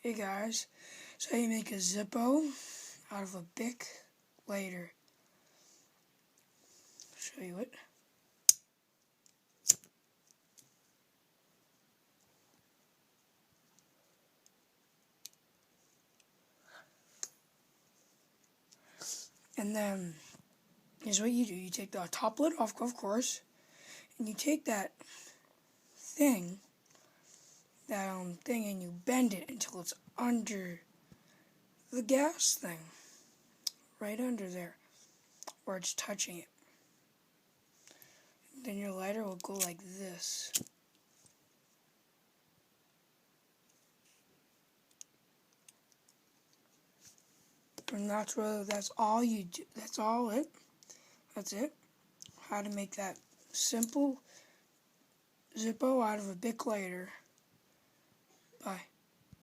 Hey guys, so how you make a zippo out of a Bick lighter. I'll show you it. And then, here's what you do. You take the top lid off, of course, and you take that thing, and you bend it until it's under the gas thing. Right under there, where it's touching it. Then your lighter will go like this. And that's all you do. That's it. How to make that simple Zippo out of a Bick lighter. Bye.